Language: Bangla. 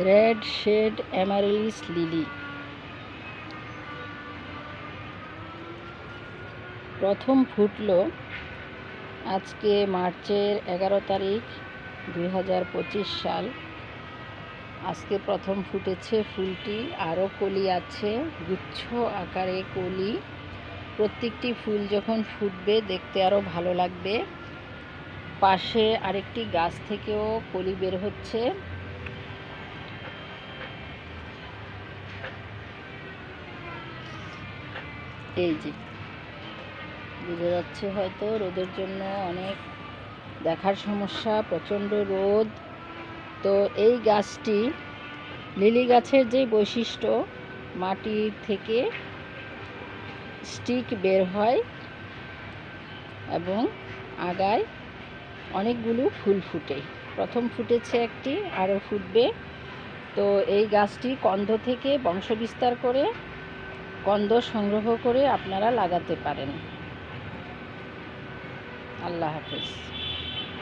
Red shade অ্যামারিলিস lily. প্রথম ফুটলো আজকে মার্চের 11 তারিখ 2025 সাল। আজকে প্রথম ফুটেছে ফুলটি, আরও কলি আছে, গুচ্ছ আকারে কলি। প্রত্যেকটি ফুল যখন ফুটবে দেখতে আরও ভালো লাগবে। পাশে আরেকটি গাছ থেকেও কলি বের হচ্ছে। এই যে বোঝা যাচ্ছে হয়তো, রোদের জন্য অনেক দেখার সমস্যা, প্রচণ্ড রোদ। তো এই গাছটি, লিলি গাছের যে বৈশিষ্ট্য, মাটির থেকে স্টিক বের হয় এবং আগায় অনেকগুলো ফুল ফুটে। প্রথম ফুটেছে একটি, আরও ফুটবে। তো এই গাছটি কন্দ থেকে বংশবিস্তার করে, কন্দ সংগ্রহ করে আপনারা লাগাতে পারেন। আল্লাহ হাফেজ।